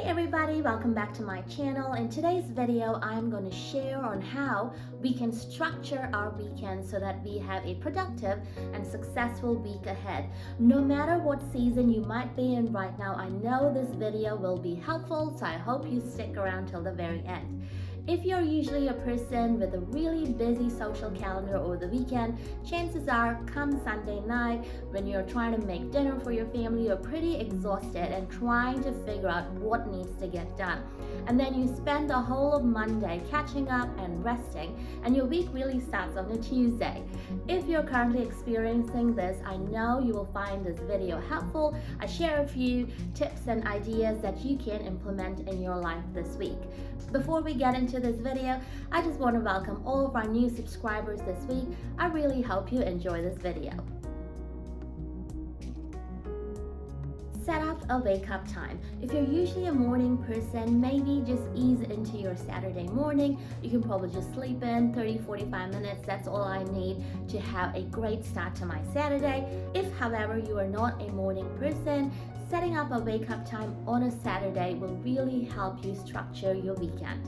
everybody, welcome back to my channel. In today's video, I'm going to share on how we can structure our weekend so that we have a productive and successful week ahead. No matter what season you might be in right now, I know this video will be helpful, so I hope you stick around till the very end. If you're usually a person with a really busy social calendar over the weekend, chances are come Sunday night when you're trying to make dinner for your family, you're pretty exhausted and trying to figure out what needs to get done. And then you spend the whole of Monday catching up and resting, and your week really starts on a Tuesday. If you're currently experiencing this, I know you will find this video helpful. I share a few tips and ideas that you can implement in your life this week. Before we get into this video, I just want to welcome all of our new subscribers this week. I really hope you enjoy this video. Set up a wake-up time. If you're usually a morning person, maybe just ease into your Saturday morning. You can probably just sleep in 30-45 minutes. That's all I need to have a great start to my Saturday. If, however, you are not a morning person, setting up a wake-up time on a Saturday will really help you structure your weekend.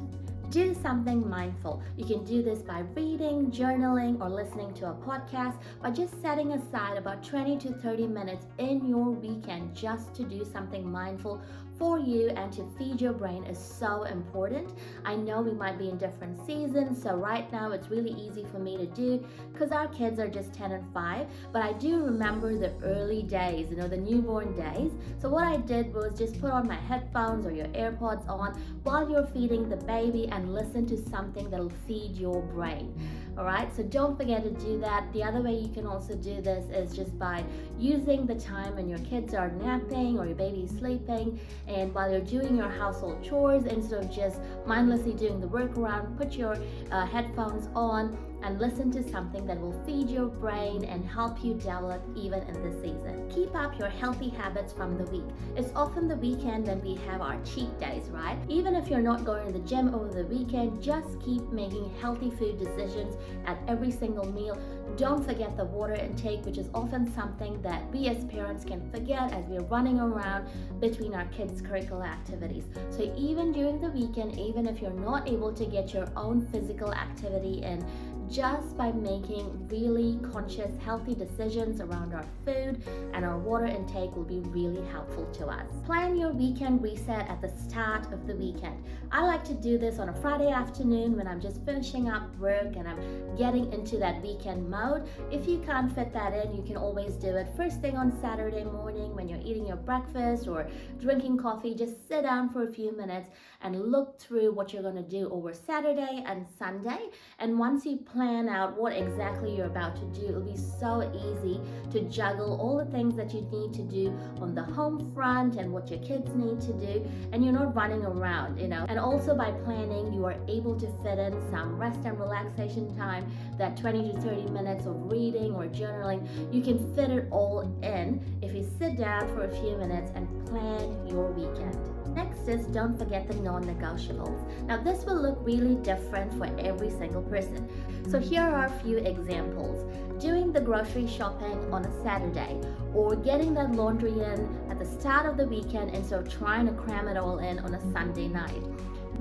Do something mindful. You can do this by reading, journaling, or listening to a podcast, by just setting aside about 20 to 30 minutes in your weekend just to do something mindful for you and to feed your brain is so important. I know we might be in different seasons, so right now it's really easy for me to do because our kids are just 10 and 5, but I do remember the early days, the newborn days. So what I did was just put on my headphones or your AirPods on while you're feeding the baby and listen to something that'll feed your brain. All right, so don't forget to do that. The other way you can also do this is just by using the time when your kids are napping or your baby's sleeping, and while you're doing your household chores, instead of just mindlessly doing the workaround, put your headphones on and listen to something that will feed your brain and help you develop even in this season. Keep up your healthy habits from the week. It's often the weekend when we have our cheat days, right? Even if you're not going to the gym over the weekend, just keep making healthy food decisions at every single meal. Don't forget the water intake, which is often something that we as parents can forget as we're running around between our kids' curricular activities. So even during the weekend, even if you're not able to get your own physical activity in, just by making really conscious, healthy decisions around our food and our water intake will be really helpful to us. Plan your weekend reset at the start of the weekend. I like to do this on a Friday afternoon when I'm just finishing up work and I'm getting into that weekend mode. If you can't fit that in, you can always do it first thing on Saturday morning when you're eating your breakfast or drinking coffee. Just sit down for a few minutes and look through what you're going to do over Saturday and Sunday. And once you plan out what exactly you're about to do, it'll be so easy to juggle all the things that you need to do on the home front and what your kids need to do, and you're not running around, And also by planning, you are able to fit in some rest and relaxation time, that 20 to 30 minutes of reading or journaling. You can fit it all in if you sit down for a few minutes and plan your weekend. Next is don't forget the non-negotiables. Now this will look really different for every single person. So here are a few examples. Doing the grocery shopping on a Saturday, or getting that laundry in at the start of the weekend instead of trying to cram it all in on a Sunday night.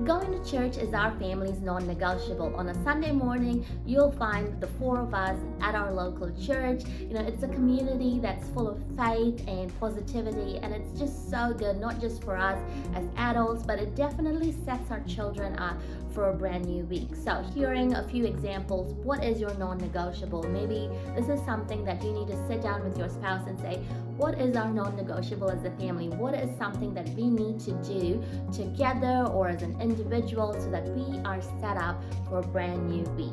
Going to church is our family's non-negotiable. On a Sunday morning, you'll find the 4 of us at our local church. It's a community that's full of faith and positivity, and it's just so good, not just for us as adults, but it definitely sets our children up for a brand new week. So hearing a few examples, what is your non-negotiable? Maybe this is something that you need to sit down with your spouse and say, what is our non-negotiable as a family? What is something that we need to do together or as an individual so that we are set up for a brand new week?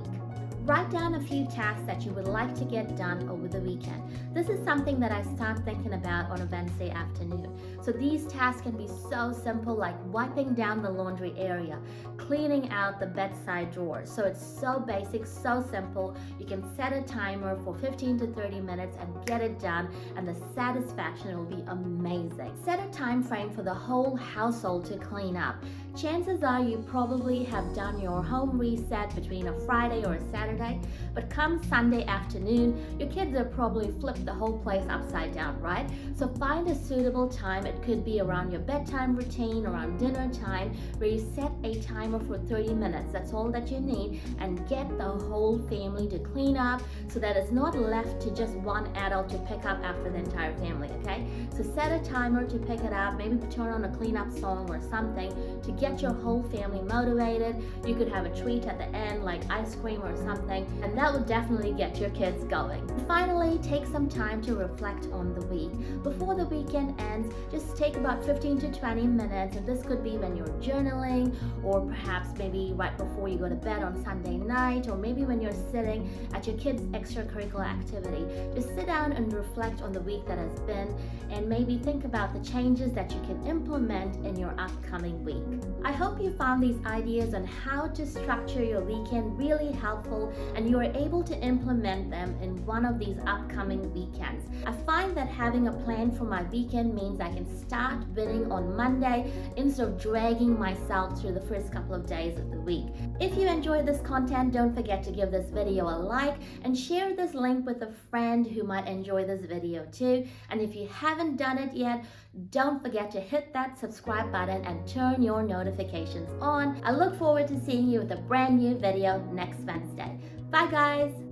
Write down a few tasks that you would like to get done over the weekend. This is something that I start thinking about on a Wednesday afternoon. So these tasks can be so simple, like wiping down the laundry area, cleaning out the bedside drawers. So it's so basic, so simple. You can set a timer for 15 to 30 minutes and get it done, and the satisfaction will be amazing. Set a time frame for the whole household to clean up. chances are you probably have done your home reset between a Friday or a Saturday, but come Sunday afternoon, your kids have probably flipped the whole place upside down, right? So find a suitable time. It could be around your bedtime routine, around dinner time, where you set a timer for 30 minutes. That's all that you need, and get the whole family to clean up so that it's not left to just one adult to pick up after the entire family, okay? So set a timer to pick it up, maybe turn on a cleanup song or something to get your whole family motivated. You could have a treat at the end like ice cream or something, and that will definitely get your kids going. Finally, take some time to reflect on the week. Before the weekend ends, just take about 15 to 20 minutes, and this could be when you're journaling, or perhaps maybe right before you go to bed on Sunday night, or maybe when you're sitting at your kids' extracurricular activity. Just sit down and reflect on the week that has been, and maybe think about the changes that you can implement in your upcoming week. I hope you found these ideas on how to structure your weekend really helpful, and you are able to implement them in one of these upcoming weekends. I find that having a plan for my weekend means I can start winning on Monday instead of dragging myself through the first couple of days of the week. If you enjoyed this content, don't forget to give this video a like and share this link with a friend who might enjoy this video too. And if you haven't done it yet, don't forget to hit that subscribe button and turn your notifications on. I look forward to seeing you with a brand new video next Wednesday. Bye guys!